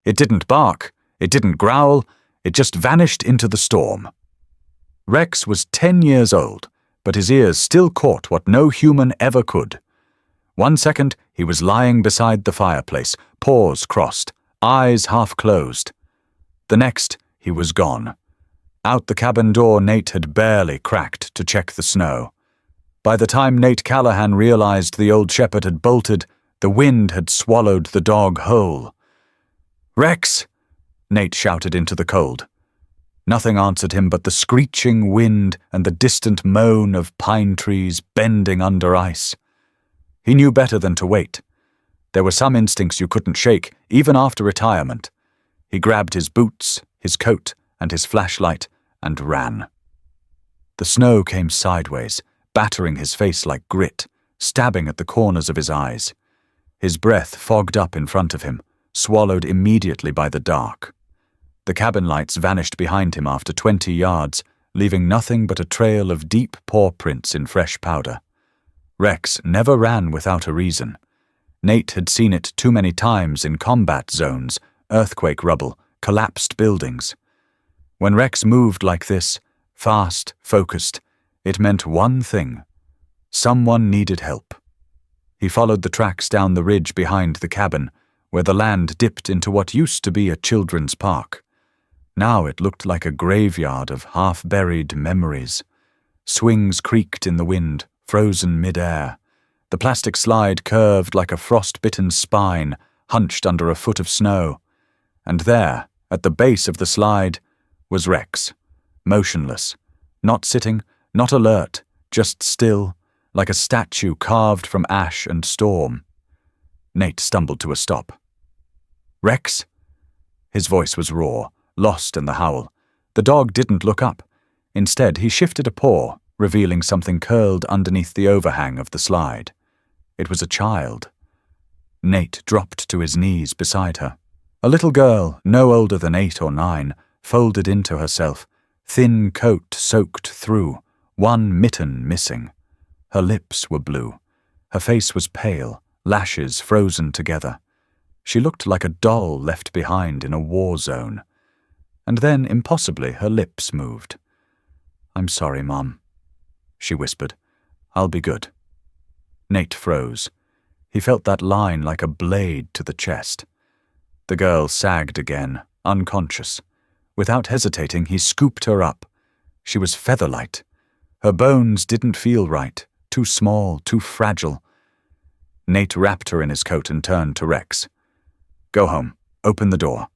It didn't bark, it didn't growl, it just vanished into the storm. Rex was 10 years old, but his ears still caught what no human ever could. 1 second, he was lying beside the fireplace, paws crossed, eyes half closed. The next, he was gone. Out the cabin door Nate had barely cracked to check the snow. By the time Nate Callahan realized the old shepherd had bolted, the wind had swallowed the dog whole. "Rex!" Nate shouted into the cold. Nothing answered him but the screeching wind and the distant moan of pine trees bending under ice. He knew better than to wait. There were some instincts you couldn't shake, even after retirement. He grabbed his boots, his coat, and his flashlight, and ran. The snow came sideways, battering his face like grit, stabbing at the corners of his eyes. His breath fogged up in front of him, swallowed immediately by the dark. The cabin lights vanished behind him after 20 yards, leaving nothing but a trail of deep paw prints in fresh powder. Rex never ran without a reason. Nate had seen it too many times in combat zones, earthquake rubble, collapsed buildings. When Rex moved like this, fast, focused, it meant one thing. Someone needed help. He followed the tracks down the ridge behind the cabin, where the land dipped into what used to be a children's park. Now it looked like a graveyard of half-buried memories. Swings creaked in the wind, frozen mid-air. The plastic slide curved like a frost-bitten spine, hunched under a foot of snow. And there, at the base of the slide, was Rex, motionless, not sitting, not alert, just still, like a statue carved from ash and storm. Nate stumbled to a stop. "Rex?" His voice was raw, lost in the howl. The dog didn't look up. Instead, he shifted a paw, revealing something curled underneath the overhang of the slide. It was a child. Nate dropped to his knees beside her. A little girl, no older than 8 or 9, folded into herself, thin coat soaked through, one mitten missing. Her lips were blue. Her face was pale, lashes frozen together. She looked like a doll left behind in a war zone. And then, impossibly, her lips moved. "I'm sorry, Mom," she whispered. "I'll be good." Nate froze. He felt that line like a blade to the chest. The girl sagged again, unconscious. Without hesitating, he scooped her up. She was feather-light. Her bones didn't feel right, too small, too fragile. Nate wrapped her in his coat and turned to Rex. "Go home. Open the door."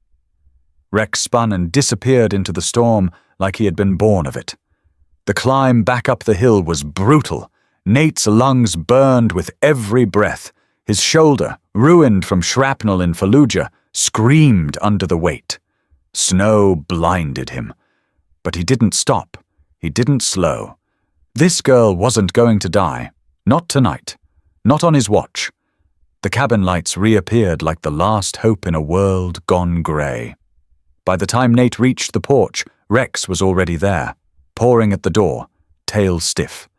Rex spun and disappeared into the storm like he had been born of it. The climb back up the hill was brutal. Nate's lungs burned with every breath. His shoulder, ruined from shrapnel in Fallujah, screamed under the weight. Snow blinded him. But he didn't stop. He didn't slow. This girl wasn't going to die. Not tonight. Not on his watch. The cabin lights reappeared like the last hope in a world gone grey. By the time Nate reached the porch, Rex was already there, pawing at the door, tail stiff.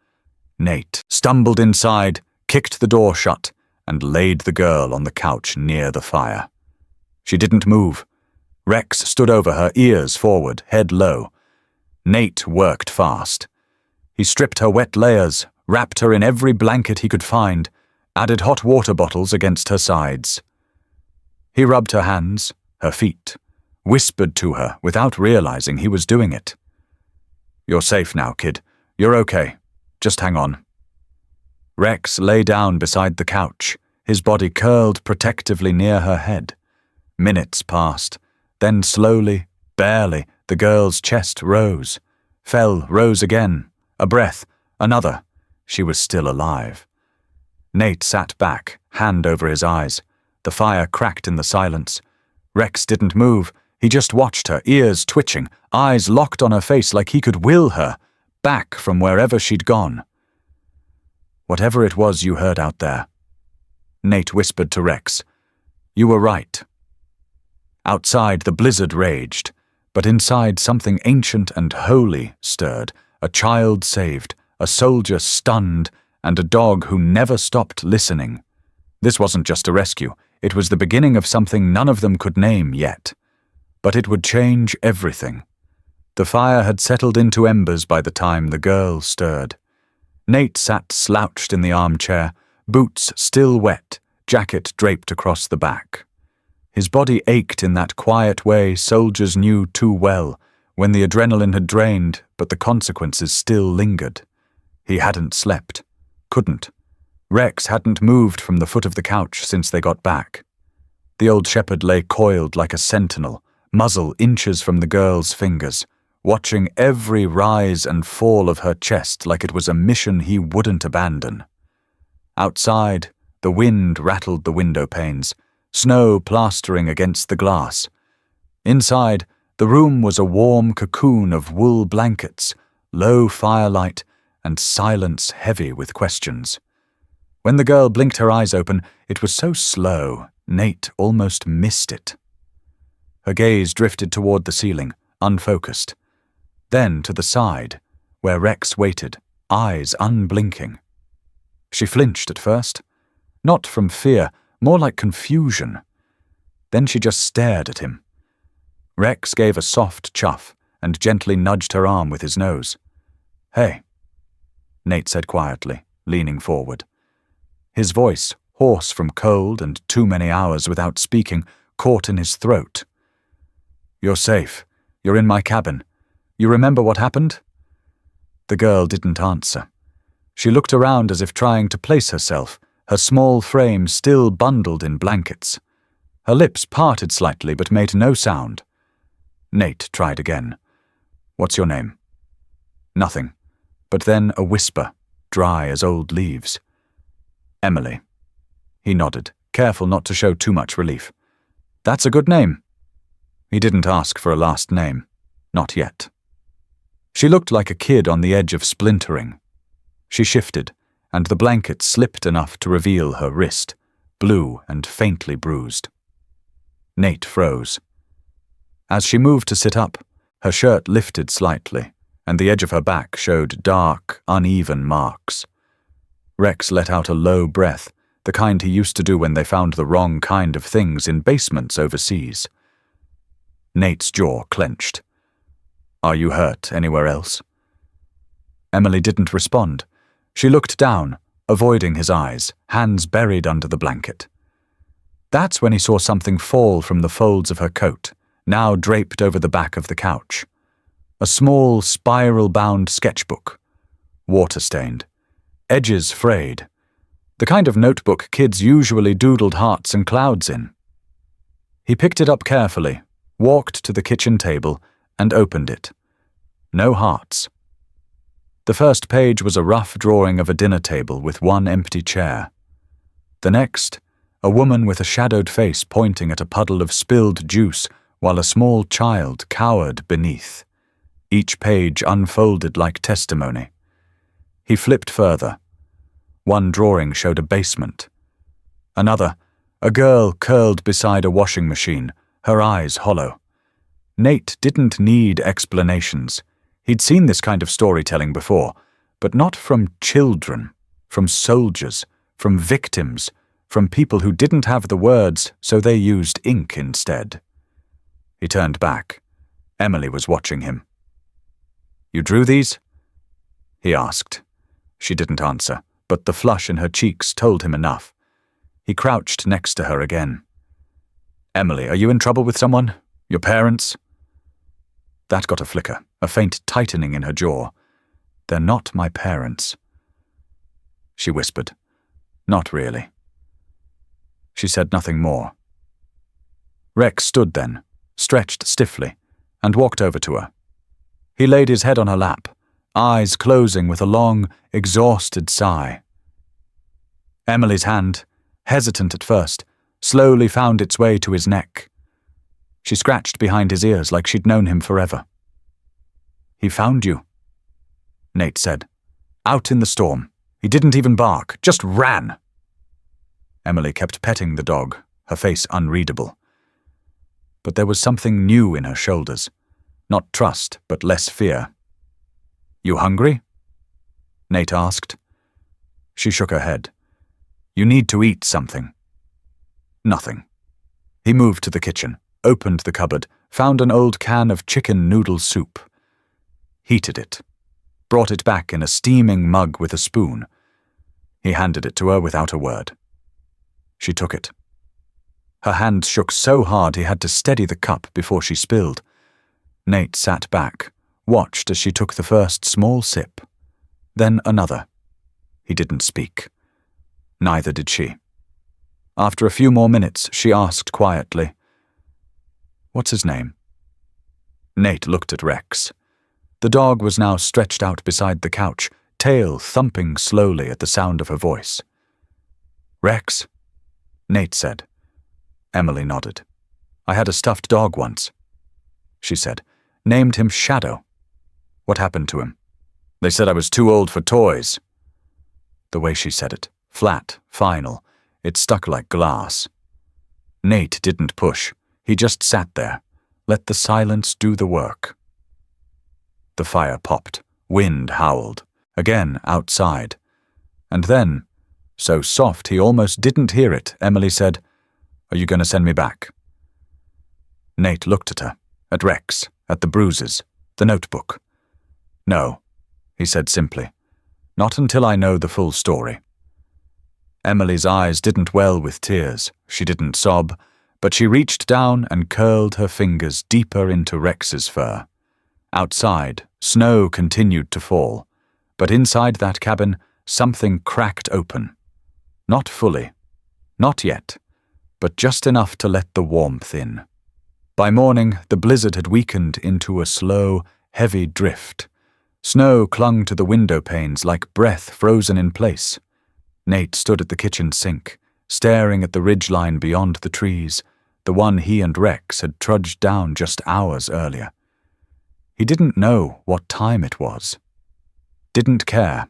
Nate stumbled inside, kicked the door shut, and laid the girl on the couch near the fire. She didn't move. Rex stood over her, ears forward, head low. Nate worked fast. He stripped her wet layers, wrapped her in every blanket he could find, added hot water bottles against her sides. He rubbed her hands, her feet, whispered to her without realizing he was doing it. "You're safe now, kid. You're okay. Just hang on." Rex lay down beside the couch, his body curled protectively near her head. Minutes passed. Then slowly, barely, the girl's chest rose. Fell, rose again. A breath. Another. She was still alive. Nate sat back, hand over his eyes. The fire cracked in the silence. Rex didn't move. He just watched her, ears twitching, eyes locked on her face like he could will her, back from wherever she'd gone. "Whatever it was you heard out there," Nate whispered to Rex, "you were right." Outside, the blizzard raged, but inside something ancient and holy stirred, a child saved, a soldier stunned, and a dog who never stopped listening. This wasn't just a rescue, It was the beginning of something none of them could name yet. But it would change everything. The fire had settled into embers by the time the girl stirred. Nate sat slouched in the armchair, boots still wet, jacket draped across the back. His body ached in that quiet way soldiers knew too well, when the adrenaline had drained, but the consequences still lingered. He hadn't slept. Couldn't. Rex hadn't moved from the foot of the couch since they got back. The old shepherd lay coiled like a sentinel, muzzle inches from the girl's fingers, watching every rise and fall of her chest like it was a mission he wouldn't abandon. Outside, the wind rattled the window panes, snow plastering against the glass. Inside, the room was a warm cocoon of wool blankets, low firelight, and silence heavy with questions. When the girl blinked her eyes open, it was so slow, Nate almost missed it. Her gaze drifted toward the ceiling, unfocused. Then to the side, where Rex waited, eyes unblinking. She flinched at first, not from fear, more like confusion. Then she just stared at him. Rex gave a soft chuff and gently nudged her arm with his nose. "Hey," Nate said quietly, leaning forward. His voice, hoarse from cold and too many hours without speaking, caught in his throat. "You're safe. You're in my cabin. You remember what happened?" The girl didn't answer. She looked around as if trying to place herself, her small frame still bundled in blankets. Her lips parted slightly but made no sound. Nate tried again. "What's your name?" Nothing, but then a whisper, dry as old leaves. "Emily." He nodded, careful not to show too much relief. "That's a good name." He didn't ask for a last name. Not yet. She looked like a kid on the edge of splintering. She shifted, and the blanket slipped enough to reveal her wrist, blue and faintly bruised. Nate froze. As she moved to sit up, her shirt lifted slightly, and the edge of her back showed dark, uneven marks. Rex let out a low breath, the kind he used to do when they found the wrong kind of things in basements overseas. Nate's jaw clenched. "Are you hurt anywhere else?" Emily didn't respond. She looked down, avoiding his eyes, hands buried under the blanket. That's when he saw something fall from the folds of her coat, now draped over the back of the couch. A small, spiral-bound sketchbook. Water-stained. Edges frayed. The kind of notebook kids usually doodled hearts and clouds in. He picked it up carefully, walked to the kitchen table, and opened it. No hearts. The first page was a rough drawing of a dinner table with one empty chair. The next, a woman with a shadowed face pointing at a puddle of spilled juice while a small child cowered beneath. Each page unfolded like testimony. He flipped further. One drawing showed a basement. Another, a girl curled beside a washing machine, her eyes hollow. Nate didn't need explanations. He'd seen this kind of storytelling before, but not from children, from soldiers, from victims, from people who didn't have the words, so they used ink instead. He turned back. Emily was watching him. "You drew these?" he asked. She didn't answer, but the flush in her cheeks told him enough. He crouched next to her again. "Emily, are you in trouble with someone? Your parents?" That got a flicker, a faint tightening in her jaw. "They're not my parents." She whispered, "Not really." She said nothing more. Rex stood then, stretched stiffly, and walked over to her. He laid his head on her lap, eyes closing with a long, exhausted sigh. Emily's hand, hesitant at first, slowly found its way to his neck. She scratched behind his ears like she'd known him forever. "He found you," Nate said. "Out in the storm. He didn't even bark, just ran." Emily kept petting the dog, her face unreadable. But there was something new in her shoulders. Not trust, but less fear. "You hungry?" Nate asked. She shook her head. "You need to eat something." Nothing. He moved to the kitchen, opened the cupboard, found an old can of chicken noodle soup. Heated it. Brought it back in a steaming mug with a spoon. He handed it to her without a word. She took it. Her hand shook so hard he had to steady the cup before she spilled. Nate sat back, watched as she took the first small sip. Then another. He didn't speak. Neither did she. After a few more minutes, she asked quietly, "What's his name?" Nate looked at Rex. The dog was now stretched out beside the couch, tail thumping slowly at the sound of her voice. "Rex?" Nate said. Emily nodded. "I had a stuffed dog once," she said. "Named him Shadow. What happened to him? They said I was too old for toys." The way she said it, flat, final, it stuck like glass. Nate didn't push. He just sat there, let the silence do the work. The fire popped, wind howled, again outside. And then, so soft he almost didn't hear it, Emily said, "Are you going to send me back?" Nate looked at her, at Rex, at the bruises, the notebook. "No," he said simply. "Not until I know the full story." Emily's eyes didn't well with tears. She didn't sob, but she reached down and curled her fingers deeper into Rex's fur. Outside, snow continued to fall, but inside that cabin, something cracked open. Not fully. Not yet, but just enough to let the warmth in. By morning, the blizzard had weakened into a slow, heavy drift. Snow clung to the window panes like breath frozen in place. Nate stood at the kitchen sink, staring at the ridgeline beyond the trees, the one he and Rex had trudged down just hours earlier. He didn't know what time it was. Didn't care.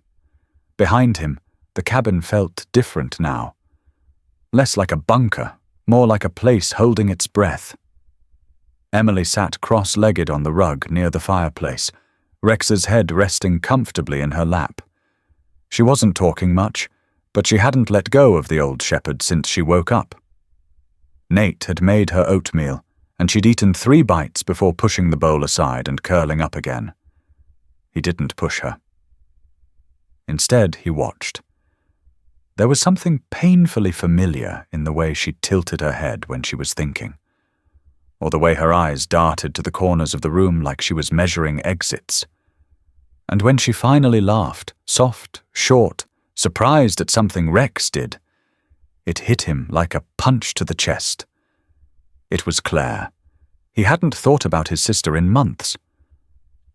Behind him, the cabin felt different now. Less like a bunker, more like a place holding its breath. Emily sat cross-legged on the rug near the fireplace, Rex's head resting comfortably in her lap. She wasn't talking much, but she hadn't let go of the old shepherd since she woke up. Nate had made her oatmeal, and she'd eaten 3 bites before pushing the bowl aside and curling up again. He didn't push her. Instead, he watched. There was something painfully familiar in the way she tilted her head when she was thinking, or the way her eyes darted to the corners of the room like she was measuring exits. And when she finally laughed, soft, short, surprised at something Rex did, it hit him like a punch to the chest. It was Claire. He hadn't thought about his sister in months.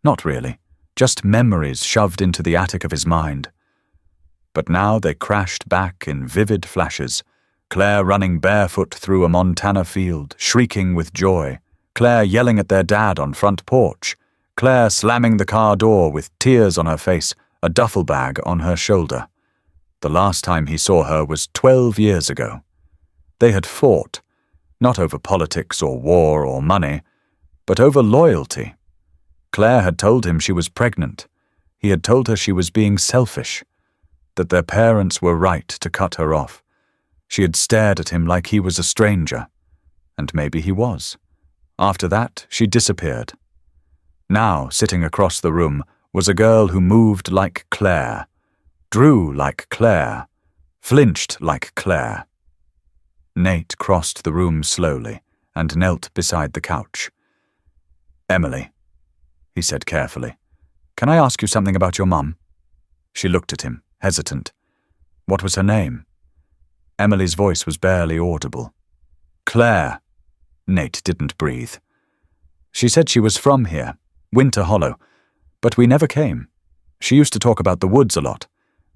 Not really, just memories shoved into the attic of his mind. But now they crashed back in vivid flashes, Claire running barefoot through a Montana field, shrieking with joy, Claire yelling at their dad on front porch, Claire slamming the car door with tears on her face, a duffel bag on her shoulder. The last time he saw her was 12 years ago. They had fought, not over politics or war or money, but over loyalty. Claire had told him she was pregnant. He had told her she was being selfish, that their parents were right to cut her off. She had stared at him like he was a stranger, and maybe he was. After that, she disappeared. Now, sitting across the room, was a girl who moved like Claire, drew like Claire, flinched like Claire. Nate crossed the room slowly and knelt beside the couch. "Emily," he said carefully, "can I ask you something about your mum?" She looked at him, hesitant. What was her name? Emily's voice was barely audible. "Claire." Nate didn't breathe. "She said she was from here, Winter Hollow, but we never came. She used to talk about the woods a lot.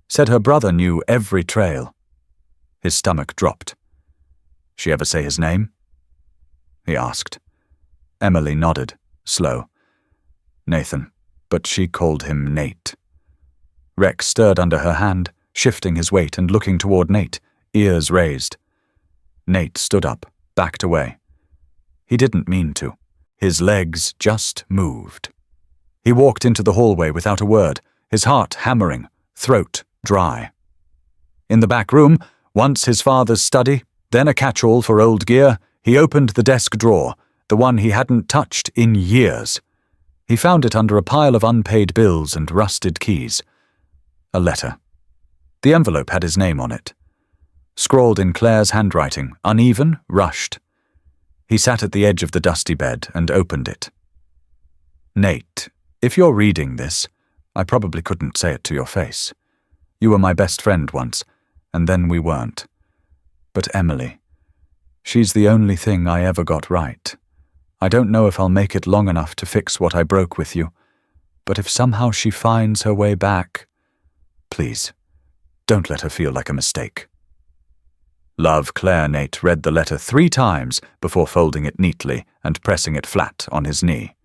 Said her brother knew every trail." His stomach dropped. "She ever say his name?" he asked. Emily nodded, slow. "Nathan, but she called him Nate." Rex stirred under her hand, shifting his weight and looking toward Nate, ears raised. Nate stood up, backed away. He didn't mean to. His legs just moved. He walked into the hallway without a word, his heart hammering, throat dry. In the back room, once his father's study, Then a catch-all for old gear, he opened the desk drawer, the one he hadn't touched in years. He found it under a pile of unpaid bills and rusted keys. A letter. The envelope had his name on it. Scrawled in Claire's handwriting, uneven, rushed. He sat at the edge of the dusty bed and opened it. Nate, if you're reading this, I probably couldn't say it to your face. You were my best friend once, and then we weren't. But Emily, she's the only thing I ever got right. I don't know if I'll make it long enough to fix what I broke with you, but if somehow she finds her way back, please, don't let her feel like a mistake. Love, Claire. Nate read the letter 3 times before folding it neatly and pressing it flat on his knee.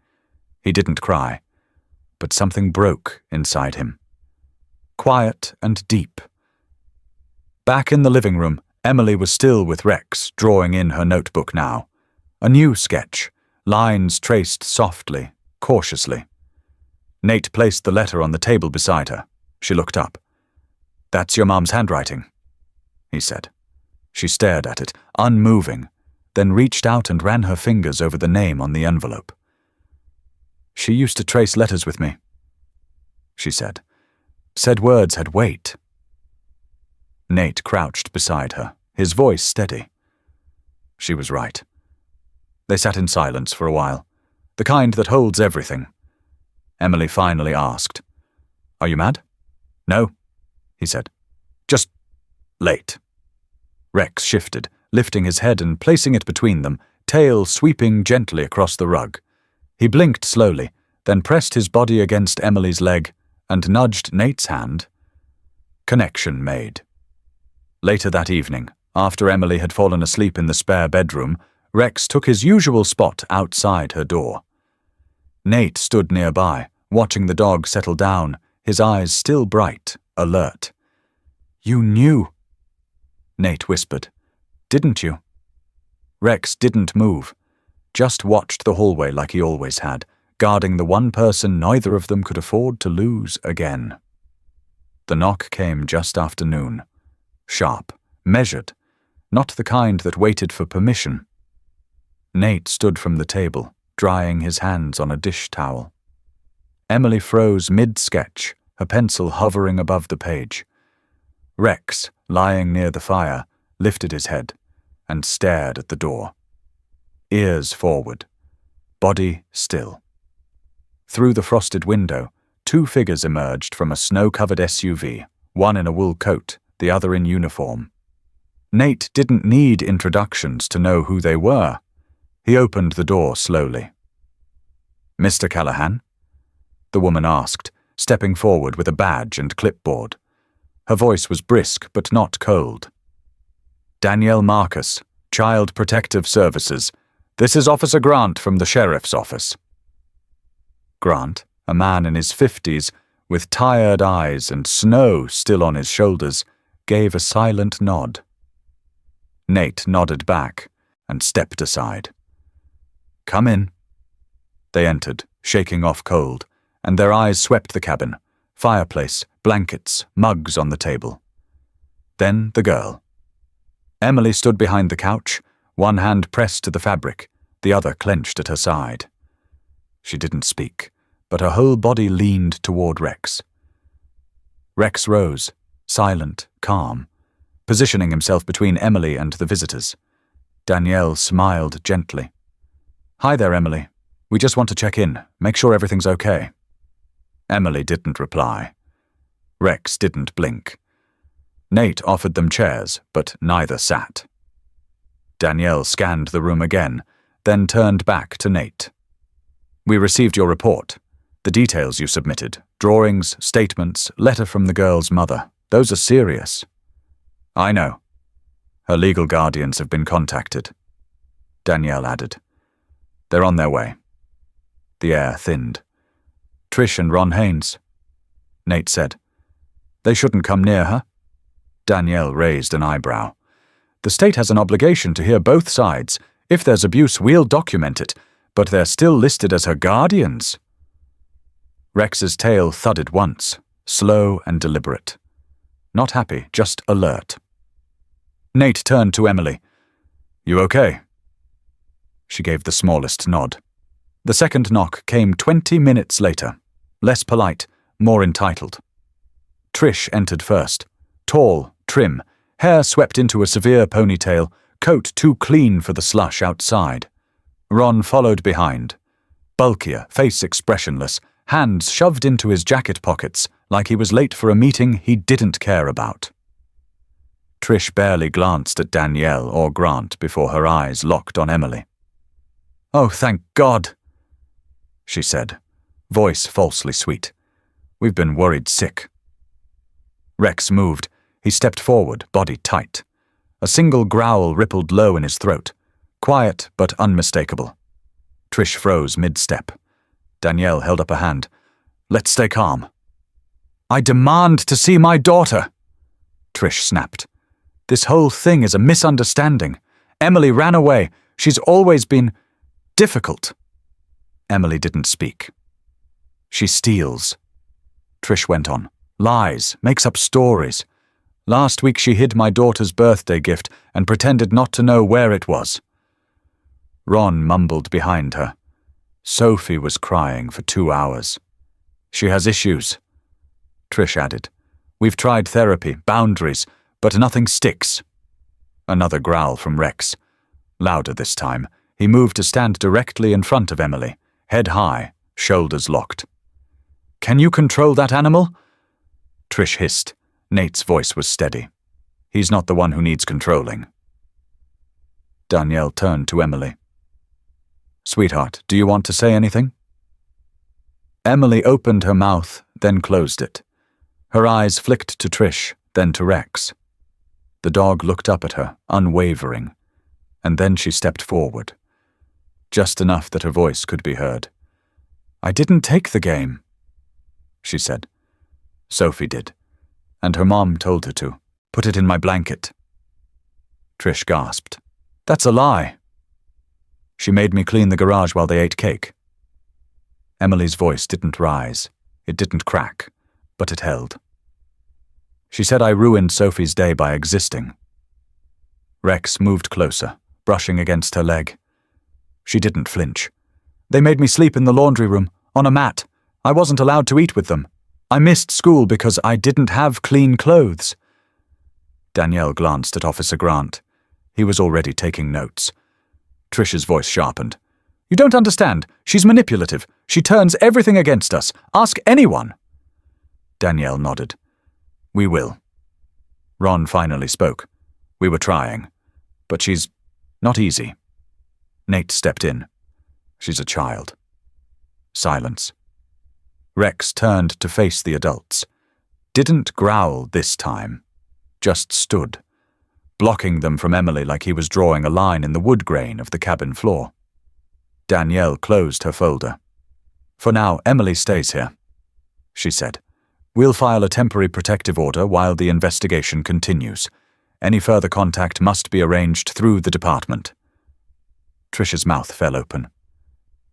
He didn't cry, but something broke inside him. Quiet and deep. Back in the living room, Emily was still with Rex, drawing in her notebook now. A new sketch, lines traced softly, cautiously. Nate placed the letter on the table beside her. She looked up. "That's your mom's handwriting," he said. She stared at it, unmoving, then reached out and ran her fingers over the name on the envelope. "She used to trace letters with me," she said. Said words had weight. Nate crouched beside her, his voice steady. She was right. They sat in silence for a while, the kind that holds everything. Emily finally asked, "Are you mad?" "No," he said. "Just late." Rex shifted, lifting his head and placing it between them, tail sweeping gently across the rug. He blinked slowly, then pressed his body against Emily's leg and nudged Nate's hand. Connection made. Later that evening, after Emily had fallen asleep in the spare bedroom, Rex took his usual spot outside her door. Nate stood nearby, watching the dog settle down, his eyes still bright, alert. "You knew," Nate whispered. "Didn't you?" Rex didn't move, just watched the hallway like he always had, guarding the one person neither of them could afford to lose again. The knock came just after noon. Sharp, measured, not the kind that waited for permission. Nate stood from the table, drying his hands on a dish towel. Emily froze mid-sketch, her pencil hovering above the page. Rex, lying near the fire, lifted his head and stared at the door. Ears forward, body still. Through the frosted window, 2 figures emerged from a snow-covered SUV, one in a wool coat, the other in uniform. Nate didn't need introductions to know who they were. He opened the door slowly. "Mr. Callahan?" the woman asked, stepping forward with a badge and clipboard. Her voice was brisk but not cold. "Danielle Marcus, Child Protective Services. This is Officer Grant from the Sheriff's Office." Grant, a man in his 50s, with tired eyes and snow still on his shoulders, gave a silent nod. Nate nodded back and stepped aside. "Come in." They entered, shaking off cold, and their eyes swept the cabin, fireplace, blankets, mugs on the table. Then the girl. Emily stood behind the couch, one hand pressed to the fabric, the other clenched at her side. She didn't speak, but her whole body leaned toward Rex. Rex rose, silent, calm, positioning himself between Emily and the visitors. Danielle smiled gently. "Hi there, Emily. We just want to check in, make sure everything's okay." Emily didn't reply. Rex didn't blink. Nate offered them chairs, but neither sat. Danielle scanned the room again, then turned back to Nate. "We received your report. The details you submitted, drawings, statements, letter from the girl's mother. Those are serious." "I know. Her legal guardians have been contacted," Danielle added. "They're on their way." The air thinned. "Trish and Ron Haynes," Nate said. "They shouldn't come near her." Danielle raised an eyebrow. "The state has an obligation to hear both sides. If there's abuse, we'll document it, but they're still listed as her guardians." Rex's tail thudded once, slow and deliberate. Not happy, just alert. Nate turned to Emily. You okay?" She gave the smallest nod. The second knock came 20 minutes later, less polite, more entitled. Trish entered first, tall, trim, hair swept into a severe ponytail, coat too clean for the slush outside. Ron followed behind, bulkier, face expressionless, hands shoved into his jacket pockets like he was late for a meeting he didn't care about. Trish barely glanced at Danielle or Grant before her eyes locked on Emily. "Oh, thank God," she said, voice falsely sweet. "We've been worried sick." Rex moved. He stepped forward, body tight. A single growl rippled low in his throat, quiet but unmistakable. Trish froze mid-step. Danielle held up a hand. "Let's stay calm." "I demand to see my daughter," Trish snapped. "This whole thing is a misunderstanding. Emily ran away. She's always been difficult." Emily didn't speak. "She steals," Trish went on. "Lies, makes up stories. Last week she hid my daughter's birthday gift and pretended not to know where it was." Ron mumbled behind her. "Sophie was crying for 2 hours. She has issues," Trish added. "We've tried therapy, boundaries, but nothing sticks." Another growl from Rex. Louder this time. He moved to stand directly in front of Emily, head high, shoulders locked. "Can you control that animal?" Trish hissed. Nate's voice was steady. "He's not the one who needs controlling." Danielle turned to Emily. "Sweetheart, do you want to say anything?" Emily opened her mouth, then closed it. Her eyes flicked to Trish, then to Rex. The dog looked up at her, unwavering, and then she stepped forward, just enough that her voice could be heard. "I didn't take the game," she said. "Sophie did, and her mom told her to. Put it in my blanket." Trish gasped. "That's a lie." "She made me clean the garage while they ate cake." Emily's voice didn't rise. It didn't crack, but it held. "She said I ruined Sophie's day by existing." Rex moved closer, brushing against her leg. She didn't flinch. "They made me sleep in the laundry room, on a mat. I wasn't allowed to eat with them. I missed school because I didn't have clean clothes." Danielle glanced at Officer Grant. He was already taking notes. Trish's voice sharpened. "You don't understand. She's manipulative. She turns everything against us. Ask anyone." Danielle nodded. "We will." Ron finally spoke. "We were trying. But she's not easy." Nate stepped in. "She's a child." Silence. Rex turned to face the adults. Didn't growl this time. Just stood, blocking them from Emily like he was drawing a line in the wood grain of the cabin floor. Danielle closed her folder. "For now, Emily stays here," she said. "We'll file a temporary protective order while the investigation continues. Any further contact must be arranged through the department." Trish's mouth fell open.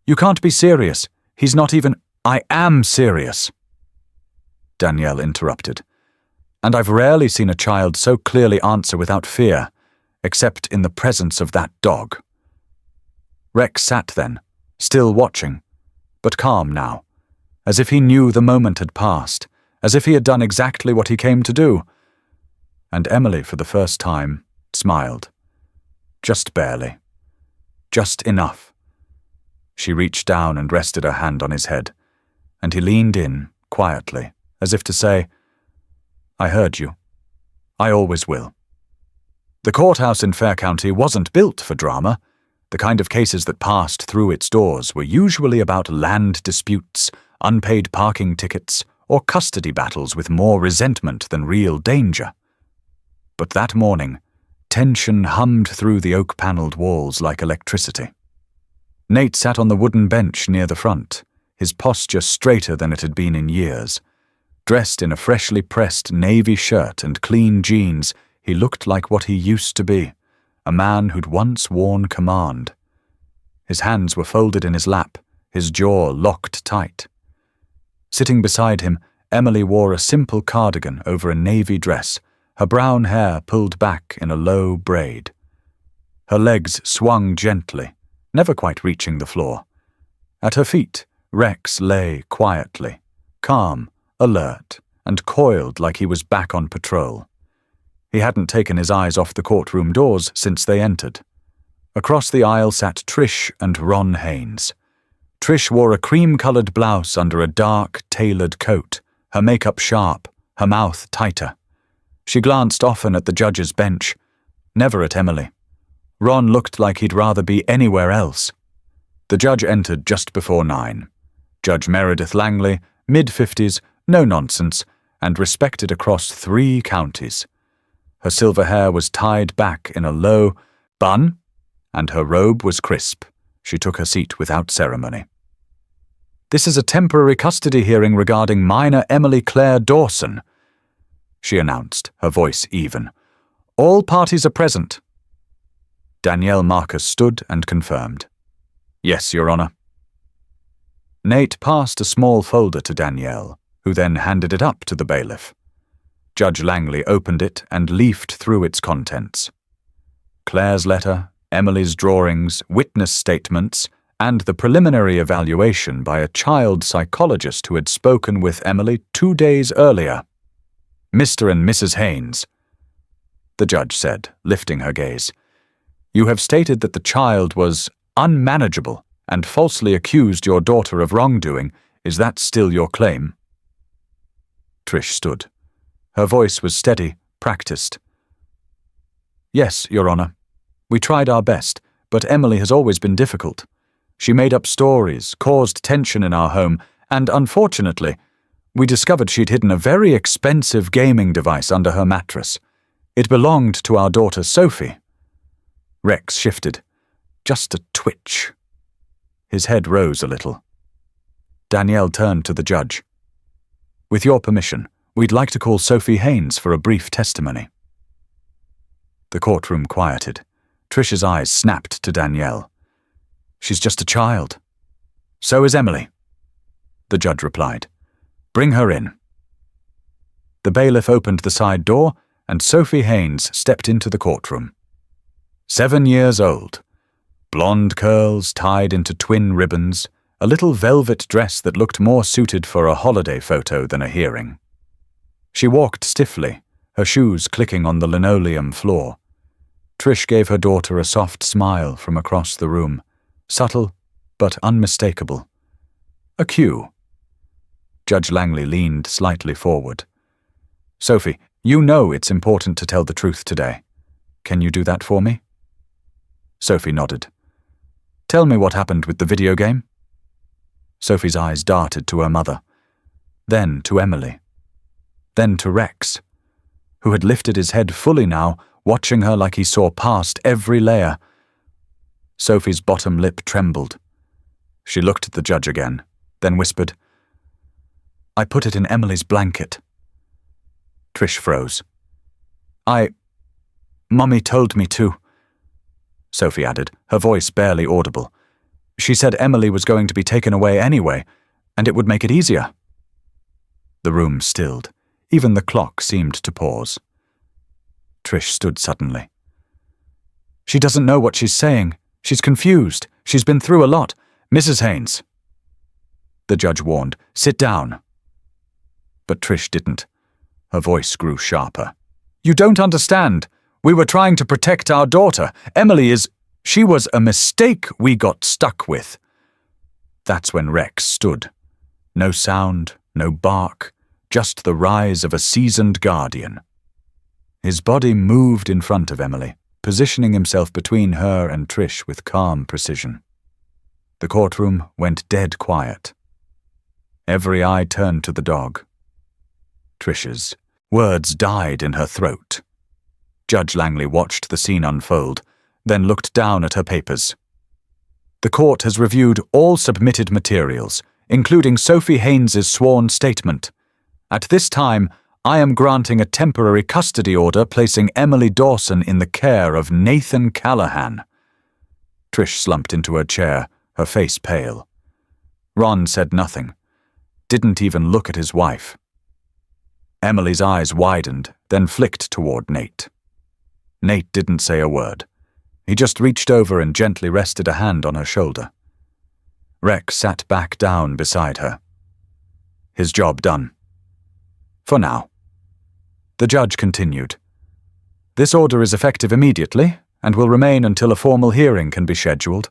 "You can't be serious. He's not even—" "I am serious," Danielle interrupted. "And I've rarely seen a child so clearly answer without fear, except in the presence of that dog." Rex sat then, still watching, but calm now, as if he knew the moment had passed, as if he had done exactly what he came to do. And Emily, for the first time, smiled. Just barely. Just enough. She reached down and rested her hand on his head, and he leaned in, quietly, as if to say, "I heard you. I always will." The courthouse in Fair County wasn't built for drama. The kind of cases that passed through its doors were usually about land disputes, unpaid parking tickets, or custody battles with more resentment than real danger. But that morning, tension hummed through the oak-paneled walls like electricity. Nate sat on the wooden bench near the front, his posture straighter than it had been in years. Dressed in a freshly pressed navy shirt and clean jeans, he looked like what he used to be, a man who'd once worn command. His hands were folded in his lap, his jaw locked tight. Sitting beside him, Emily wore a simple cardigan over a navy dress, her brown hair pulled back in a low braid. Her legs swung gently, never quite reaching the floor. At her feet, Rex lay quietly, calm, alert, and coiled like he was back on patrol. He hadn't taken his eyes off the courtroom doors since they entered. Across the aisle sat Trish and Ron Haynes. Trish wore a cream-colored blouse under a dark, tailored coat, her makeup sharp, her mouth tighter. She glanced often at the judge's bench, never at Emily. Ron looked like he'd rather be anywhere else. The judge entered just before 9. Judge Meredith Langley, mid-50s, no nonsense, and respected across 3 counties. Her silver hair was tied back in a low bun, and her robe was crisp. She took her seat without ceremony. "This is a temporary custody hearing regarding minor Emily Claire Dawson," she announced, her voice even. "All parties are present." Danielle Marcus stood and confirmed. "Yes, Your Honor." Nate passed a small folder to Danielle, who then handed it up to the bailiff. Judge Langley opened it and leafed through its contents. Claire's letter, Emily's drawings, witness statements, and the preliminary evaluation by a child psychologist who had spoken with Emily 2 days earlier. "Mr. and Mrs. Haynes," the judge said, lifting her gaze, "you have stated that the child was unmanageable and falsely accused your daughter of wrongdoing. Is that still your claim?" Trish stood. Her voice was steady, practiced. "Yes, Your Honor. We tried our best, but Emily has always been difficult. She made up stories, caused tension in our home, and unfortunately, we discovered she'd hidden a very expensive gaming device under her mattress. It belonged to our daughter Sophie." Rex shifted. Just a twitch. His head rose a little. Danielle turned to the judge. "With your permission, we'd like to call Sophie Haynes for a brief testimony." The courtroom quieted. Trish's eyes snapped to Danielle. "She's just a child." "So is Emily," the judge replied. "Bring her in." The bailiff opened the side door, and Sophie Haynes stepped into the courtroom. 7 years old. Blonde curls tied into twin ribbons, a little velvet dress that looked more suited for a holiday photo than a hearing. She walked stiffly, her shoes clicking on the linoleum floor. Trish gave her daughter a soft smile from across the room, subtle but unmistakable. A cue. Judge Langley leaned slightly forward. "Sophie, you know it's important to tell the truth today. Can you do that for me?" Sophie nodded. "Tell me what happened with the video game." Sophie's eyes darted to her mother, then to Emily, then to Rex, who had lifted his head fully now, watching her like he saw past every layer. Sophie's bottom lip trembled. She looked at the judge again, then whispered, "I put it in Emily's blanket." Trish froze. Mummy told me to," Sophie added, her voice barely audible. "She said Emily was going to be taken away anyway, and it would make it easier." The room stilled. Even the clock seemed to pause. Trish stood suddenly. "She doesn't know what she's saying. She's confused. She's been through a lot. Mrs. Haynes." The judge warned, "Sit down." But Trish didn't. Her voice grew sharper. "You don't understand. We were trying to protect our daughter. She was a mistake we got stuck with." That's when Rex stood. No sound, no bark, just the rise of a seasoned guardian. His body moved in front of Emily, positioning himself between her and Trish with calm precision. The courtroom went dead quiet. Every eye turned to the dog. Trish's words died in her throat. Judge Langley watched the scene unfold, then looked down at her papers. "The court has reviewed all submitted materials, including Sophie Haynes's sworn statement. At this time, I am granting a temporary custody order placing Emily Dawson in the care of Nathan Callahan." Trish slumped into her chair, her face pale. Ron said nothing, didn't even look at his wife. Emily's eyes widened, then flicked toward Nate. Nate didn't say a word. He just reached over and gently rested a hand on her shoulder. Rex sat back down beside her. His job done. For now. The judge continued. This order is effective immediately and will remain until a formal hearing can be scheduled.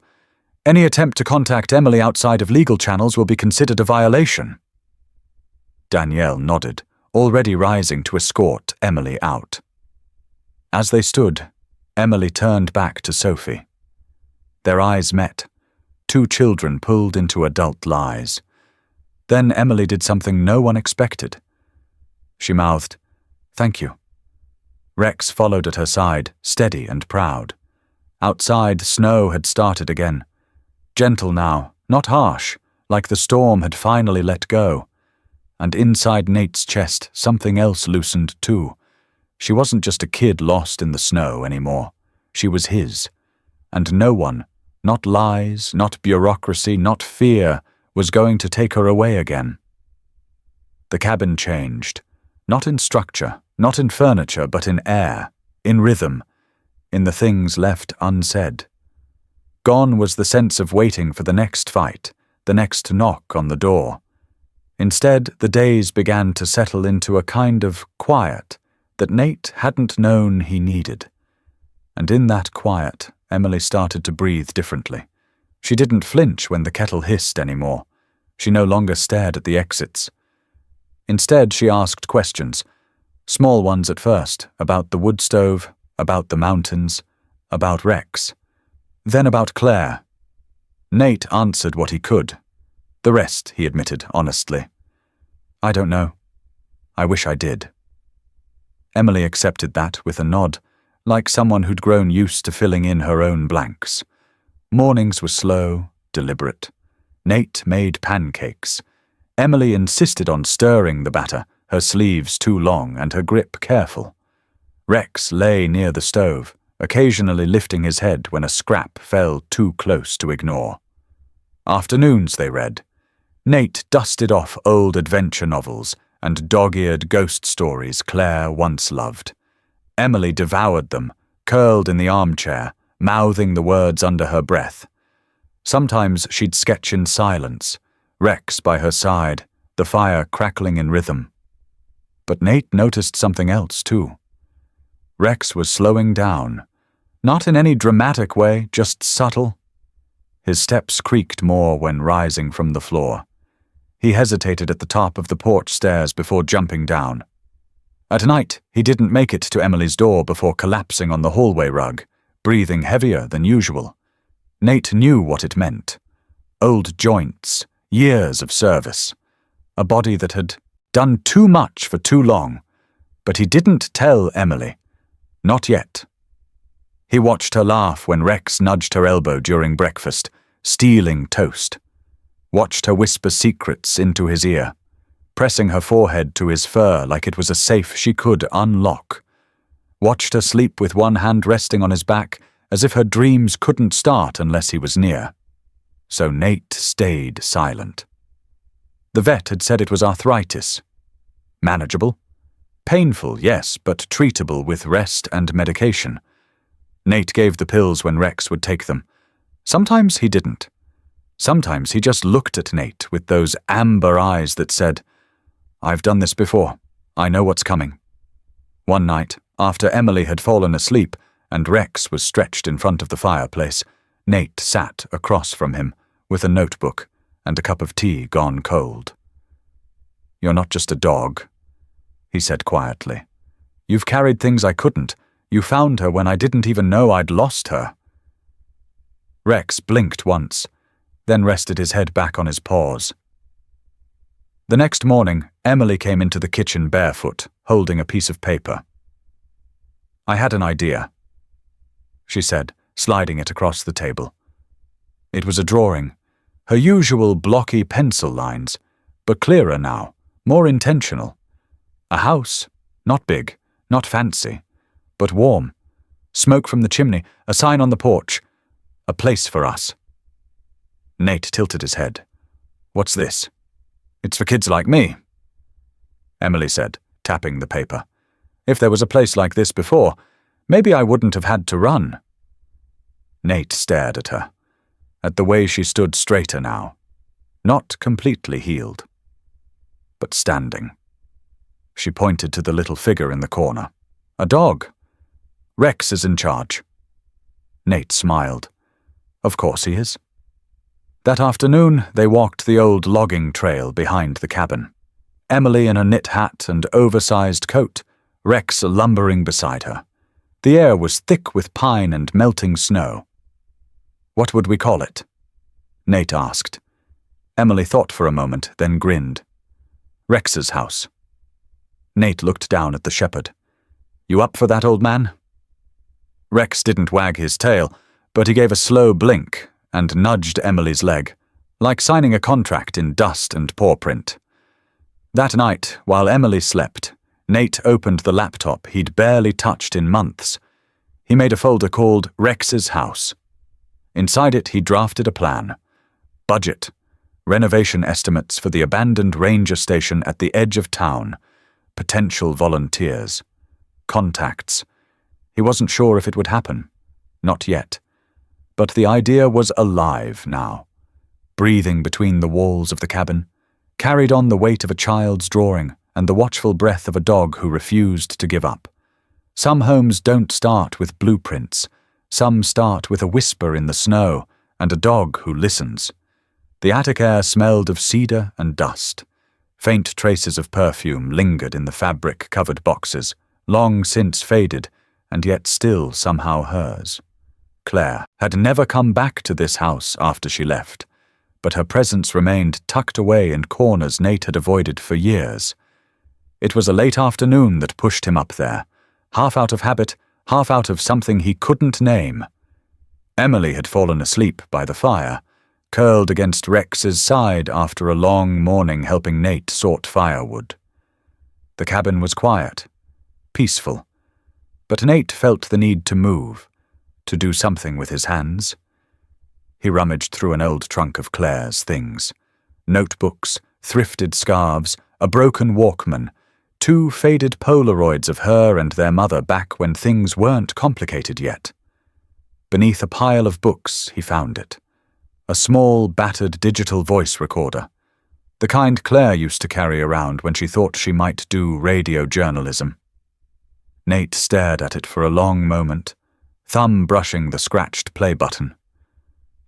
Any attempt to contact Emily outside of legal channels will be considered a violation. Danielle nodded, already rising to escort Emily out. As they stood, Emily turned back to Sophie. Their eyes met. Two children pulled into adult lies. Then Emily did something no one expected. She mouthed, "Thank you." Rex followed at her side, steady and proud. Outside, snow had started again. Gentle now, not harsh, like the storm had finally let go. And inside Nate's chest, something else loosened too. She wasn't just a kid lost in the snow anymore. She was his. And no one, not lies, not bureaucracy, not fear, was going to take her away again. The cabin changed. Not in structure, not in furniture, but in air, in rhythm, in the things left unsaid. Gone was the sense of waiting for the next fight, the next knock on the door. Instead, the days began to settle into a kind of quiet that Nate hadn't known he needed. And in that quiet, Emily started to breathe differently. She didn't flinch when the kettle hissed anymore. She no longer stared at the exits. Instead, she asked questions, small ones at first, about the wood stove, about the mountains, about Rex. Then about Claire. Nate answered what he could. The rest, he admitted honestly. "I don't know. I wish I did." Emily accepted that with a nod, like someone who'd grown used to filling in her own blanks. Mornings were slow, deliberate. Nate made pancakes. Emily insisted on stirring the batter, her sleeves too long and her grip careful. Rex lay near the stove, occasionally lifting his head when a scrap fell too close to ignore. Afternoons they read. Nate dusted off old adventure novels and dog-eared ghost stories Claire once loved. Emily devoured them, curled in the armchair, mouthing the words under her breath. Sometimes she'd sketch in silence, Rex by her side, the fire crackling in rhythm. But Nate noticed something else, too. Rex was slowing down, not in any dramatic way, just subtle. His steps creaked more when rising from the floor. He hesitated at the top of the porch stairs before jumping down. At night, he didn't make it to Emily's door before collapsing on the hallway rug, breathing heavier than usual. Nate knew what it meant. Old joints, years of service. A body that had done too much for too long. But he didn't tell Emily. Not yet. He watched her laugh when Rex nudged her elbow during breakfast, stealing toast. Watched her whisper secrets into his ear, pressing her forehead to his fur like it was a safe she could unlock. Watched her sleep with one hand resting on his back, as if her dreams couldn't start unless he was near. So Nate stayed silent. The vet had said it was arthritis. Manageable. Painful, yes, but treatable with rest and medication. Nate gave the pills when Rex would take them. Sometimes he didn't. Sometimes he just looked at Nate with those amber eyes that said, "I've done this before. I know what's coming." One night, after Emily had fallen asleep and Rex was stretched in front of the fireplace, Nate sat across from him with a notebook and a cup of tea gone cold. "You're not just a dog," he said quietly. "You've carried things I couldn't. You found her when I didn't even know I'd lost her." Rex blinked once, then rested his head back on his paws. The next morning, Emily came into the kitchen barefoot, holding a piece of paper. "I had an idea," she said, sliding it across the table. It was a drawing, her usual blocky pencil lines, but clearer now, more intentional. A house, not big, not fancy, but warm. Smoke from the chimney, a sign on the porch. A place for us. Nate tilted his head. "What's this?" "It's for kids like me," Emily said, tapping the paper. "If there was a place like this before, maybe I wouldn't have had to run." Nate stared at her, at the way she stood straighter now, not completely healed, but standing. She pointed to the little figure in the corner. A dog. Rex is in charge. Nate smiled. Of course he is. That afternoon, they walked the old logging trail behind the cabin. Emily in her knit hat and oversized coat, Rex lumbering beside her. The air was thick with pine and melting snow. What would we call it? Nate asked. Emily thought for a moment, then grinned. Rex's house. Nate looked down at the shepherd. You up for that, old man? Rex didn't wag his tail, but he gave a slow blink and nudged Emily's leg, like signing a contract in dust and paw print. That night, while Emily slept, Nate opened the laptop he'd barely touched in months. He made a folder called Rex's House. Inside it, he drafted a plan. Budget. Renovation estimates for the abandoned ranger station at the edge of town. Potential volunteers. Contacts. He wasn't sure if it would happen. Not yet. But the idea was alive now. Breathing between the walls of the cabin, carried on the weight of a child's drawing and the watchful breath of a dog who refused to give up. Some homes don't start with blueprints. Some start with a whisper in the snow and a dog who listens. The attic air smelled of cedar and dust. Faint traces of perfume lingered in the fabric-covered boxes, long since faded, and yet still somehow hers. Claire had never come back to this house after she left, but her presence remained tucked away in corners Nate had avoided for years. It was a late afternoon that pushed him up there, half out of habit, half out of something he couldn't name. Emily had fallen asleep by the fire, curled against Rex's side after a long morning helping Nate sort firewood. The cabin was quiet, peaceful, but Nate felt the need to move, to do something with his hands. He rummaged through an old trunk of Claire's things. Notebooks, thrifted scarves, a broken Walkman, 2 faded Polaroids of her and their mother back when things weren't complicated yet. Beneath a pile of books, he found it. A small, battered digital voice recorder. The kind Claire used to carry around when she thought she might do radio journalism. Nate stared at it for a long moment, thumb brushing the scratched play button.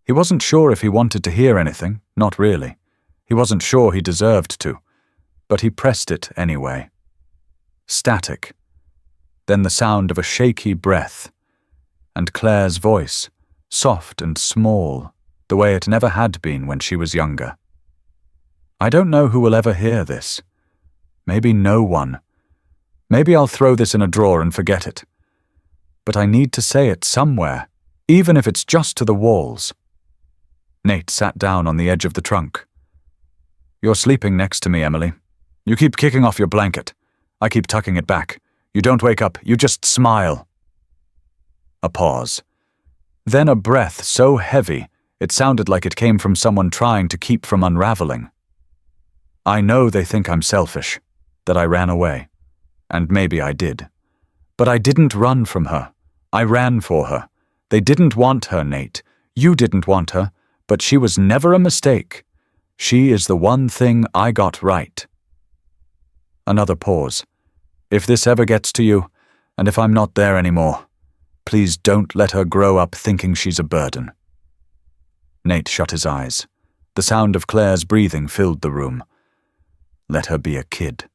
He wasn't sure if he wanted to hear anything, not really. He wasn't sure he deserved to, but he pressed it anyway. Static. Then the sound of a shaky breath, and Claire's voice, soft and small, the way it never had been when she was younger. I don't know who will ever hear this. Maybe no one. Maybe I'll throw this in a drawer and forget it. But I need to say it somewhere, even if it's just to the walls. Nate sat down on the edge of the trunk. You're sleeping next to me, Emily. You keep kicking off your blanket. I keep tucking it back. You don't wake up, you just smile. A pause. Then a breath so heavy, it sounded like it came from someone trying to keep from unraveling. I know they think I'm selfish, that I ran away. And maybe I did. But I didn't run from her. I ran for her. They didn't want her, Nate. You didn't want her, but she was never a mistake. She is the one thing I got right. Another pause. If this ever gets to you, and if I'm not there anymore, please don't let her grow up thinking she's a burden. Nate shut his eyes. The sound of Claire's breathing filled the room. Let her be a kid.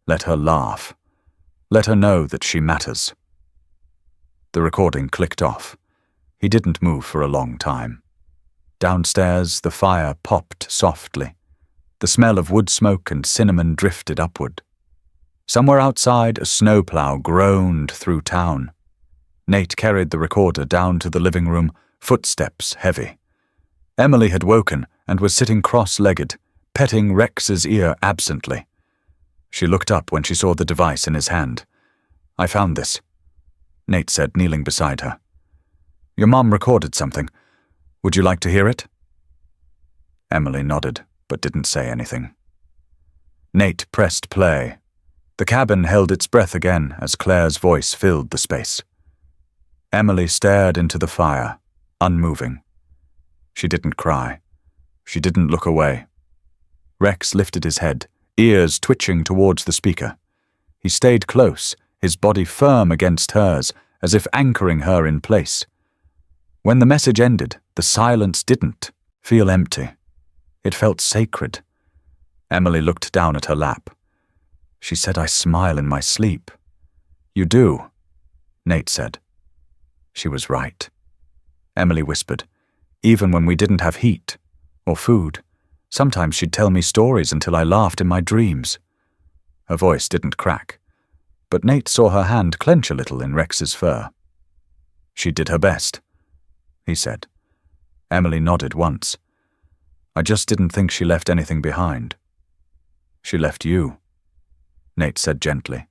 Let her laugh. Let her know that she matters. The recording clicked off. He didn't move for a long time. Downstairs, the fire popped softly. The smell of wood smoke and cinnamon drifted upward. Somewhere outside, a snowplow groaned through town. Nate carried the recorder down to the living room, footsteps heavy. Emily had woken and was sitting cross-legged, petting Rex's ear absently. She looked up when she saw the device in his hand. I found this, Nate said, kneeling beside her. Your mom recorded something. Would you like to hear it? Emily nodded, but didn't say anything. Nate pressed play. The cabin held its breath again as Claire's voice filled the space. Emily stared into the fire, unmoving. She didn't cry. She didn't look away. Rex lifted his head, ears twitching towards the speaker. He stayed close, his body firm against hers, as if anchoring her in place. When the message ended, the silence didn't feel empty. It felt sacred. Emily looked down at her lap. She said, "I smile in my sleep." "You do," Nate said. She was right. Emily whispered, "Even when we didn't have heat or food, sometimes she'd tell me stories until I laughed in my dreams." Her voice didn't crack, but Nate saw her hand clench a little in Rex's fur. "She did her best," he said. Emily nodded once. "I just didn't think she left anything behind." "She left you," Nate said gently.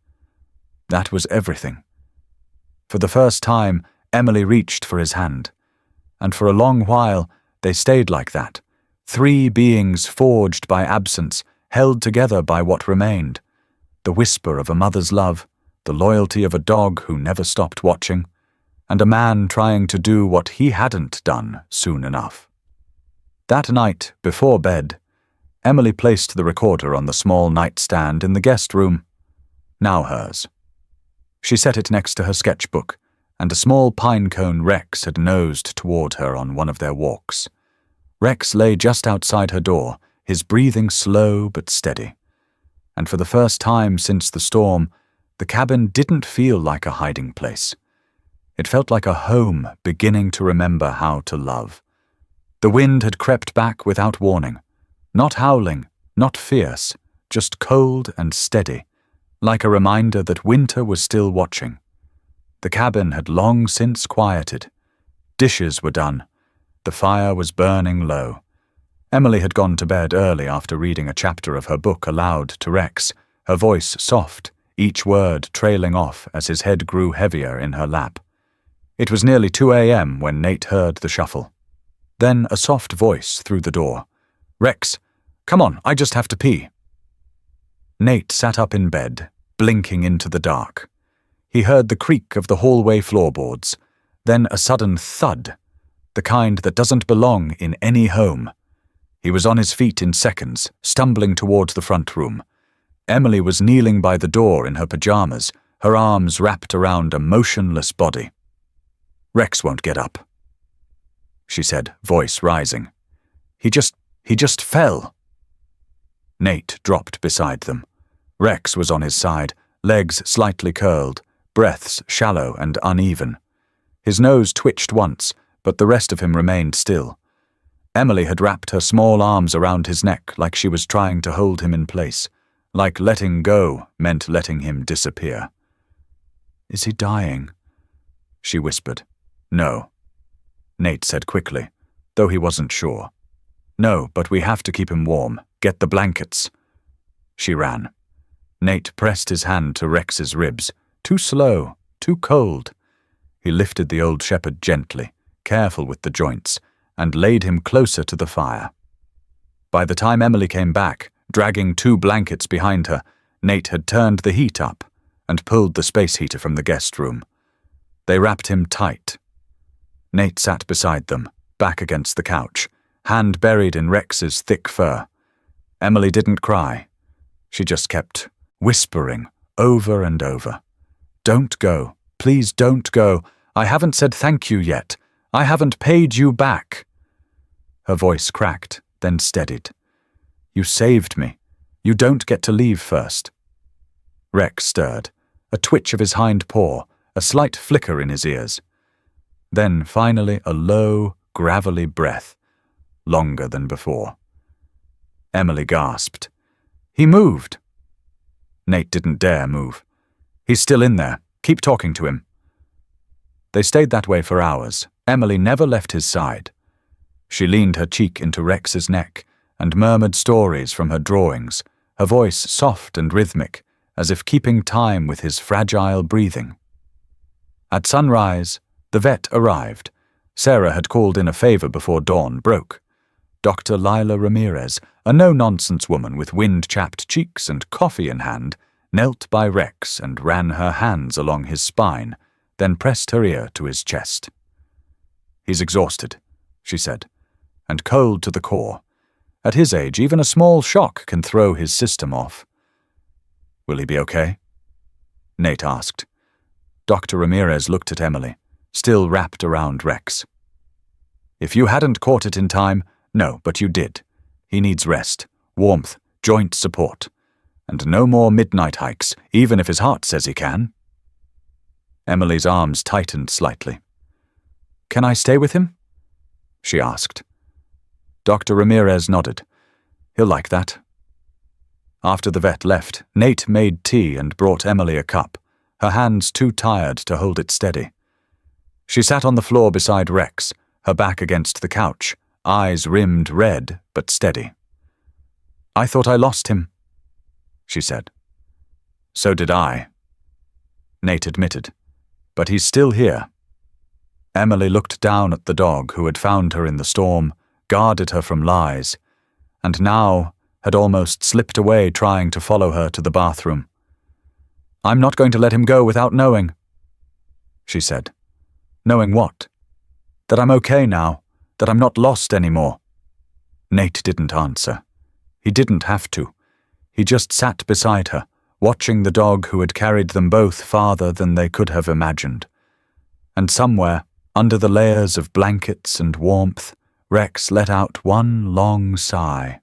That was everything. For the first time, Emily reached for his hand, and for a long while they stayed like that, three beings forged by absence, held together by what remained: the whisper of a mother's love, the loyalty of a dog who never stopped watching, and a man trying to do what he hadn't done soon enough. That night, before bed, Emily placed the recorder on the small nightstand in the guest room, now hers. She set it next to her sketchbook and a small pine cone Rex had nosed toward her on one of their walks. Rex lay just outside her door, his breathing slow but steady. And for the first time since the storm, the cabin didn't feel like a hiding place. It felt like a home beginning to remember how to love. The wind had crept back without warning, not howling, not fierce, just cold and steady, like a reminder that winter was still watching. The cabin had long since quieted. Dishes were done. The fire was burning low. Emily had gone to bed early after reading a chapter of her book aloud to Rex, her voice soft, each word trailing off as his head grew heavier in her lap. It was nearly 2 a.m. when Nate heard the shuffle. Then a soft voice through the door. "Rex, come on, I just have to pee." Nate sat up in bed, blinking into the dark. He heard the creak of the hallway floorboards, then a sudden thud, the kind that doesn't belong in any home. He was on his feet in seconds, stumbling towards the front room. Emily was kneeling by the door in her pajamas, her arms wrapped around a motionless body. "Rex won't get up," she said, voice rising. He just fell." Nate dropped beside them. Rex was on his side, legs slightly curled, breaths shallow and uneven. His nose twitched once, but the rest of him remained still. Emily had wrapped her small arms around his neck like she was trying to hold him in place, like letting go meant letting him disappear. "Is he dying?" she whispered. "No," Nate said quickly, though he wasn't sure. "No, but we have to keep him warm. Get the blankets." She ran. Nate pressed his hand to Rex's ribs. Too slow, too cold. He lifted the old shepherd gently, careful with the joints, and laid him closer to the fire. By the time Emily came back, dragging 2 blankets behind her, Nate had turned the heat up and pulled the space heater from the guest room. They wrapped him tight. Nate sat beside them, back against the couch, hand buried in Rex's thick fur. Emily didn't cry. She just kept whispering over and over. "Don't go. Please don't go. I haven't said thank you yet. I haven't paid you back." Her voice cracked, then steadied. "You saved me. You don't get to leave first." Rex stirred, a twitch of his hind paw, a slight flicker in his ears. Then finally a low, gravelly breath, longer than before. Emily gasped. "He moved." Nate didn't dare move. "He's still in there. Keep talking to him." They stayed that way for hours. Emily never left his side. She leaned her cheek into Rex's neck and murmured stories from her drawings, her voice soft and rhythmic, as if keeping time with his fragile breathing. At sunrise, the vet arrived. Sarah had called in a favor before dawn broke. Dr. Lila Ramirez, a no-nonsense woman with wind-chapped cheeks and coffee in hand, knelt by Rex and ran her hands along his spine, then pressed her ear to his chest. "He's exhausted," she said, "and cold to the core. At his age, even a small shock can throw his system off." "Will he be okay?" Nate asked. Dr. Ramirez looked at Emily, still wrapped around Rex. "If you hadn't caught it in time, no, but you did. He needs rest, warmth, joint support, and no more midnight hikes, even if his heart says he can." Emily's arms tightened slightly. "Can I stay with him?" she asked. Dr. Ramirez nodded. "He'll like that." After the vet left, Nate made tea and brought Emily a cup, her hands too tired to hold it steady. She sat on the floor beside Rex, her back against the couch, eyes rimmed red but steady. "I thought I lost him," she said. "So did I," Nate admitted, "but he's still here." Emily looked down at the dog who had found her in the storm, guarded her from lies, and now had almost slipped away trying to follow her to the bathroom. "I'm not going to let him go without knowing," she said. "Knowing what? That I'm okay now, that I'm not lost anymore." Nate didn't answer. He didn't have to. He just sat beside her, watching the dog who had carried them both farther than they could have imagined. And somewhere, under the layers of blankets and warmth, Rex let out one long sigh.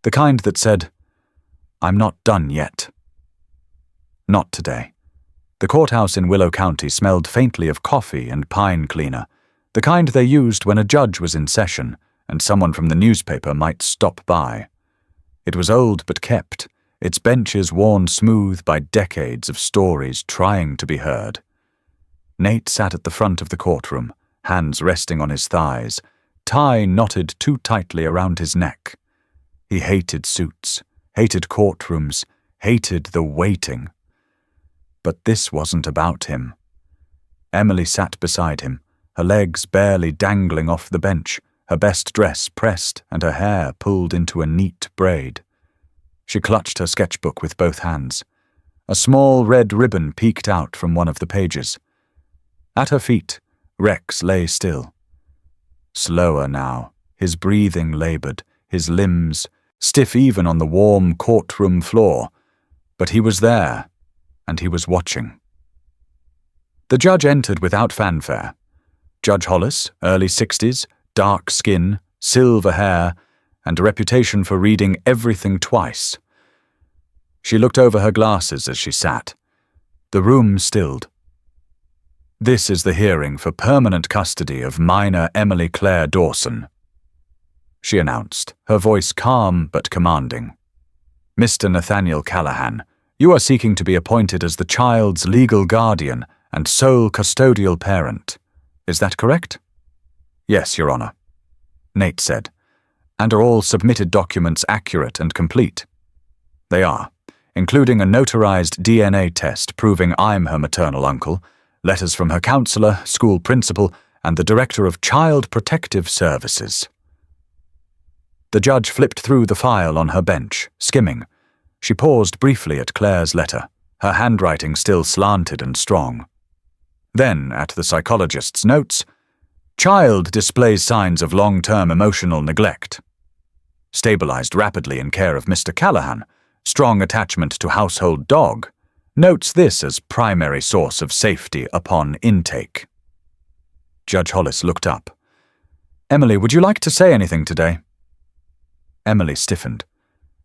The kind that said, "I'm not done yet." Not today. The courthouse in Willow County smelled faintly of coffee and pine cleaner, the kind they used when a judge was in session and someone from the newspaper might stop by. It was old but kept, its benches worn smooth by decades of stories trying to be heard. Nate sat at the front of the courtroom, hands resting on his thighs, tie knotted too tightly around his neck. He hated suits, hated courtrooms, hated the waiting. But this wasn't about him. Emily sat beside him, her legs barely dangling off the bench, her best dress pressed and her hair pulled into a neat braid. She clutched her sketchbook with both hands. A small red ribbon peeked out from one of the pages. At her feet, Rex lay still. Slower now, his breathing labored, his limbs stiff even on the warm courtroom floor, but he was there, and he was watching. The judge entered without fanfare. Judge Hollis, early 60s, dark skin, silver hair, and a reputation for reading everything twice. She looked over her glasses as she sat. The room stilled. "This is the hearing for permanent custody of minor Emily Claire Dawson," she announced, her voice calm but commanding. "Mr. Nathaniel Callahan, you are seeking to be appointed as the child's legal guardian and sole custodial parent. Is that correct?" "Yes, Your Honor," Nate said. "And are all submitted documents accurate and complete?" "They are, including a notarized DNA test proving I'm her maternal uncle, letters from her counselor, school principal, and the director of Child Protective Services." The judge flipped through the file on her bench, skimming. She paused briefly at Claire's letter, her handwriting still slanted and strong. Then, at the psychologist's notes, "Child displays signs of long-term emotional neglect. Stabilized rapidly in care of Mr. Callahan. Strong attachment to household dog. Notes this as primary source of safety upon intake." Judge Hollis looked up. "Emily, would you like to say anything today?" Emily stiffened.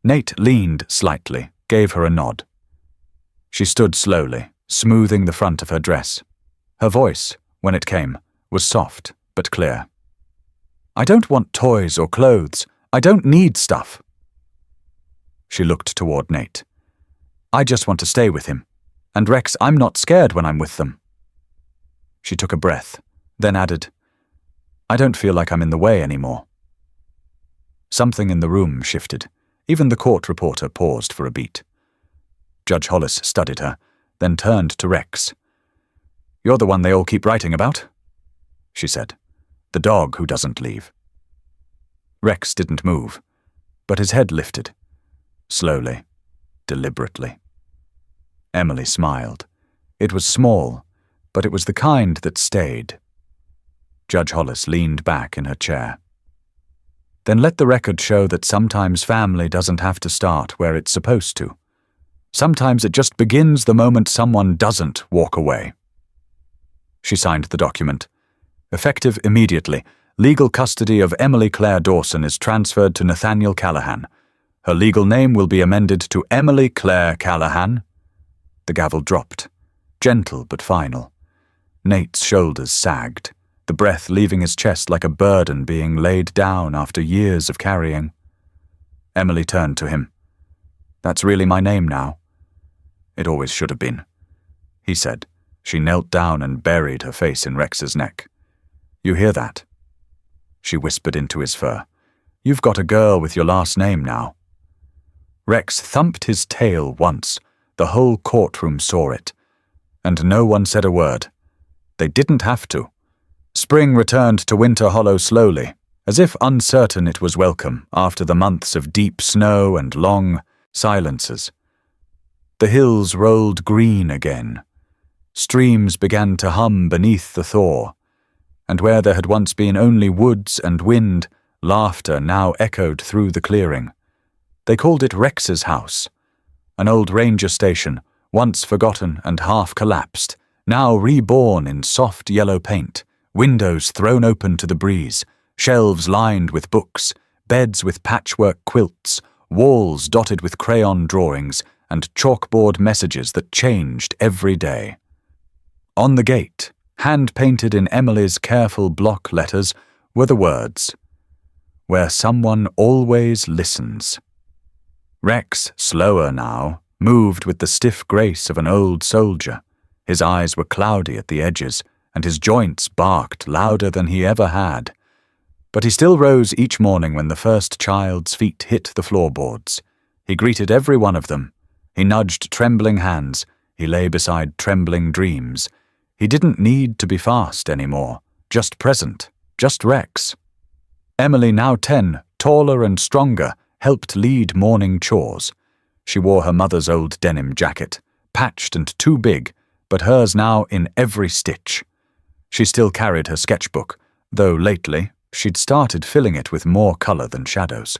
Nate leaned slightly, gave her a nod. She stood slowly, smoothing the front of her dress. Her voice, when it came, was soft but clear. "I don't want toys or clothes. I don't need stuff." She looked toward Nate. "I just want to stay with him. And Rex, I'm not scared when I'm with them." She took a breath, then added, "I don't feel like I'm in the way anymore." Something in the room shifted. Even the court reporter paused for a beat. Judge Hollis studied her, then turned to Rex. "You're the one they all keep writing about," she said. "The dog who doesn't leave." Rex didn't move, but his head lifted. Slowly, deliberately. Emily smiled. It was small, but it was the kind that stayed. Judge Hollis leaned back in her chair. Then let the record show that sometimes family doesn't have to start where it's supposed to. Sometimes it just begins the moment someone doesn't walk away. She signed the document. Effective immediately, legal custody of Emily Claire Dawson is transferred to Nathaniel Callahan. Her legal name will be amended to Emily Claire Callahan. The gavel dropped, gentle but final. Nate's shoulders sagged, the breath leaving his chest like a burden being laid down after years of carrying. Emily turned to him. "That's really my name now." "It always should have been," he said. She knelt down and buried her face in Rex's neck. "You hear that?" She whispered into his fur. "You've got a girl with your last name now." Rex thumped his tail once. The whole courtroom saw it. And no one said a word. They didn't have to. Spring returned to Winter Hollow slowly, as if uncertain it was welcome after the months of deep snow and long silences. The hills rolled green again. Streams began to hum beneath the thaw, and where there had once been only woods and wind, laughter now echoed through the clearing. They called it Rex's house, an old ranger station, once forgotten and half collapsed, now reborn in soft yellow paint, windows thrown open to the breeze, shelves lined with books, beds with patchwork quilts, walls dotted with crayon drawings, and chalkboard messages that changed every day. On the gate, hand-painted in Emily's careful block letters, were the words, "Where someone always listens." Rex, slower now, moved with the stiff grace of an old soldier. His eyes were cloudy at the edges, and his joints barked louder than he ever had. But he still rose each morning when the first child's feet hit the floorboards. He greeted every one of them. He nudged trembling hands. He lay beside trembling dreams. He didn't need to be fast anymore, just present, just Rex. Emily, now 10, taller and stronger, helped lead morning chores. She wore her mother's old denim jacket, patched and too big, but hers now in every stitch. She still carried her sketchbook, though lately she'd started filling it with more color than shadows.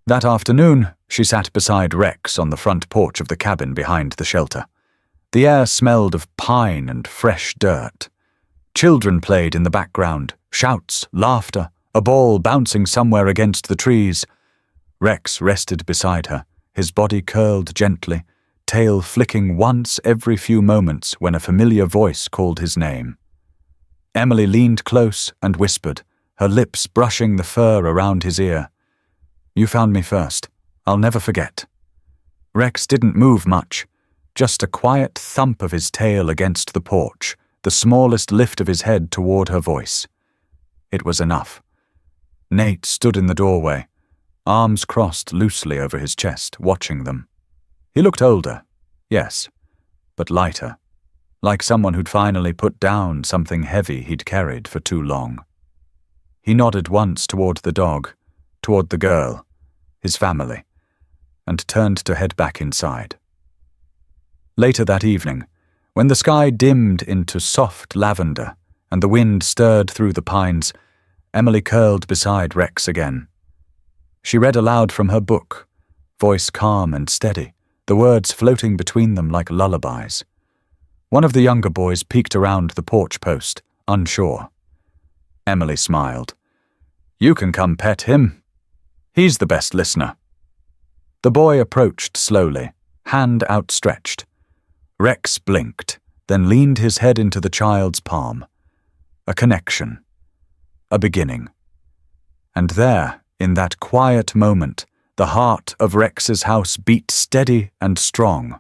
That afternoon, she sat beside Rex on the front porch of the cabin behind the shelter. The air smelled of pine and fresh dirt. Children played in the background, shouts, laughter, a ball bouncing somewhere against the trees. Rex rested beside her, his body curled gently, tail flicking once every few moments when a familiar voice called his name. Emily leaned close and whispered, her lips brushing the fur around his ear. "You found me first. I'll never forget." Rex didn't move much, just a quiet thump of his tail against the porch, the smallest lift of his head toward her voice. It was enough. Nate stood in the doorway, arms crossed loosely over his chest, watching them. He looked older, yes, but lighter, like someone who'd finally put down something heavy he'd carried for too long. He nodded once toward the dog, toward the girl, his family, and turned to head back inside. Later that evening, when the sky dimmed into soft lavender and the wind stirred through the pines, Emily curled beside Rex again. She read aloud from her book, voice calm and steady, the words floating between them like lullabies. One of the younger boys peeked around the porch post, unsure. Emily smiled. "You can come pet him. He's the best listener." The boy approached slowly, hand outstretched. Rex blinked, then leaned his head into the child's palm. A connection. A beginning. And there, in that quiet moment, the heart of Rex's house beat steady and strong.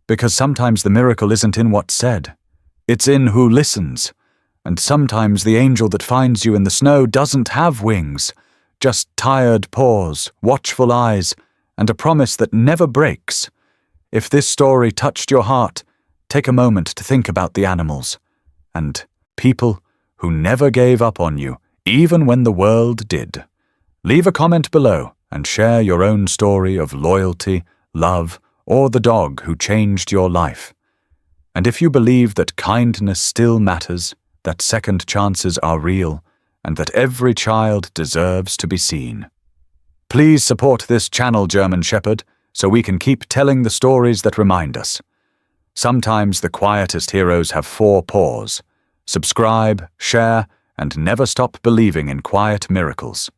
Because sometimes the miracle isn't in what's said. It's in who listens. And sometimes the angel that finds you in the snow doesn't have wings, just tired paws, watchful eyes, and a promise that never breaks. If this story touched your heart, take a moment to think about the animals and people who never gave up on you, even when the world did. Leave a comment below and share your own story of loyalty, love, or the dog who changed your life. And if you believe that kindness still matters, that second chances are real, and that every child deserves to be seen. Please support this channel, German Shepherd, so we can keep telling the stories that remind us. Sometimes the quietest heroes have 4 paws. Subscribe, share, and never stop believing in quiet miracles.